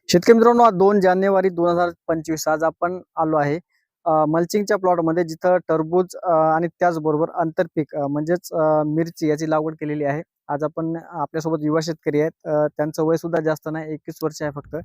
शेतकरी मित्रांनो, आज 2 जानेवारी 2025 आज आपण आलो आहे मल्चिंगच्या प्लॉटमध्ये, जिथं टरबूज आणि त्याचबरोबर आंतरपीक म्हणजेच मिरची याची लागवड केलेली आहे. आज आपण आपल्यासोबत युवा शेतकरी आहेत. त्यांचं वय सुद्धा जास्त नाही, 21 वर्ष आहे फक्त.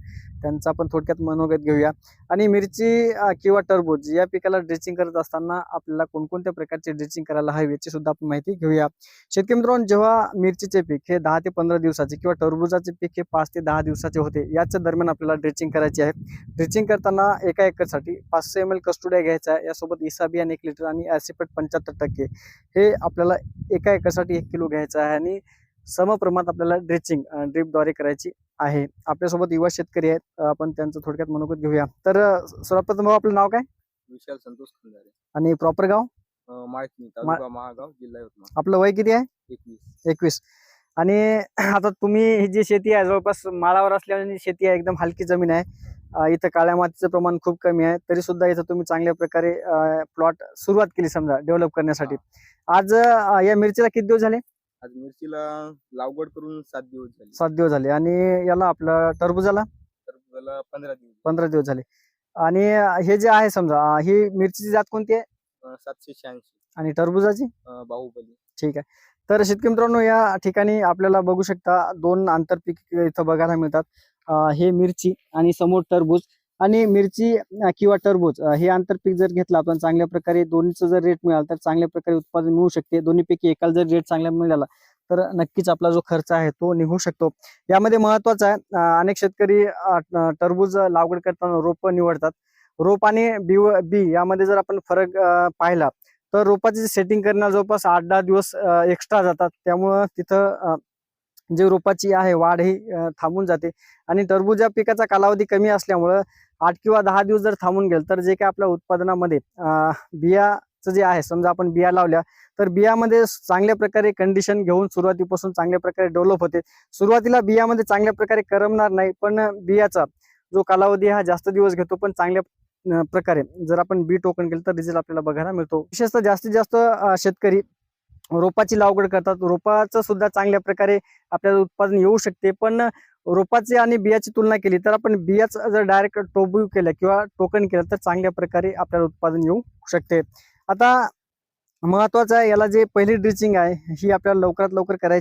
त्यांचा आपण थोडक्यात मनोगत घेऊया. आणि मिरची किंवा टरबूज या पिकाला ड्रेसिंग करत असताना आपल्याला कोणकोणत्या प्रकारचे ड्रेसिंग करायला हवे याची सुद्धा आपण माहिती घेऊया. शेतकरी मित्रांनो, जेव्हा मिरचीचे पीक हे 10 ते 15 दिवसाचे किंवा टरबूजाचे पीक हे 5 ते 10 दिवसाचे होते, याच्या दरम्यान आपल्याला ड्रेसिंग करायची आहे. ड्रेसिंग करताना एका एकरसाठी 500 ml कस्टोडिया घ्यायचा आहे. यासोबत इसाबियान 1 लिटर आणि ॲसिपेट 75% हे आपल्याला एका एकरसाठी 1 किलो घ्यायचं आहे. आणि समप्रमाणात आपल्याला ड्रेसिंग ड्रिपद्वारे करायची आहे. आपल्यासोबत युवा शेतकरी आहेत, आपण त्यांचं थोडक्यात मनोगत घेऊया. तर सर्वप्रथम आपलं नाव काय विशाल संतोष खंदारे, आणि प्रॉपर गाव? माळकणी, तालुका महागाव, जिल्हा यवतमाळ. आपलं वय किती आहे? 21. आणि आता तुम्ही ही जी शेती आहे, जवळपास माळावर असल्याने शेती आहे, एकदम हलकी जमीन आहे. इथं काळ्या मातीचं प्रमाण खूप कमी आहे, तरी सुद्धा इथं तुम्ही चांगल्या प्रकारे प्लॉट सुरुवात केली समजा डेव्हलप करण्यासाठी. आज या मिरचीला किती दिवस झाले? आज मिरचीला लागवड करून 7 दिवस झाले. 7 दिवस झाले. आणि याला आपलं टरबूजाला टरबूजाला 15 दिवस. 15 दिवस झाले. आणि हे जे आहे समजा, ही मिरचीची जात कोणती आहे? 786. आणि टरबूजाची? बाहुबली. ठीक आहे. तर शेतकरी मित्रांनो, या ठिकाणी आपल्याला बघू शकता 2 आंतरपीक इथं बघायला मिळतात. हे मिरची आणि समोर टरबूज. आणि मिरची किंवा टरबूज हे आंतरपीक जर घेतलं आपण चांगल्या प्रकारे, दोन्हीचं जर रेट मिळाला तर चांगल्या प्रकारे उत्पादन मिळू शकते. दोन्हीपैकी एकाला जर रेट चांगला मिळाला तर नक्कीच आपला जो खर्च आहे तो निघू शकतो. यामध्ये महत्वाचं आहे, अनेक शेतकरी टरबूज लागवड करताना रोप निवडतात. रोप आणि बी यामध्ये जर आपण फरक पाहिला तर रोपाची सेटिंग करण्याला जवळपास 8-10 दिवस एक्स्ट्रा जातात. त्यामुळं तिथं जे रोपाची आहे वाढ ही थांबून जाते. आणि टरबूज या पिकाचा कालावधी कमी असल्यामुळं 8 किंवा 10 दिवस जर थांबून गेल तर जे काही आपल्या उत्पादनामध्ये बियाचं जे आहे, समजा आपण बिया लावल्या तर बियामध्ये चांगल्या प्रकारे कंडिशन घेऊन सुरुवातीपासून चांगल्या प्रकारे डेव्हलप होते. सुरुवातीला बियामध्ये चांगल्या प्रकारे करमणार नाही, पण बियाचा जो कालावधी हा जास्त दिवस घेतो. पण चांगल्या प्रकारे जर आपण बी टोकन केलं तर रिझल्ट आपल्याला बघायला मिळतो. विशेषतः जास्तीत जास्त शेतकरी रोपाची लागवड करतात. रोपाचं सुद्धा चांगल्या प्रकारे आपल्याला उत्पादन येऊ शकते. पण रोपाची आणि बियाची तुलना केली तर आपण बियाचं जर डायरेक्ट टोबू केलं किंवा टोकन केलं तर चांगल्या प्रकारे आपल्याला उत्पादन येऊ शकते. आता महत्वाचं आहे, याला जे पहिली ड्रिचिंग आहे ही आपल्याला लवकरात लवकर करायची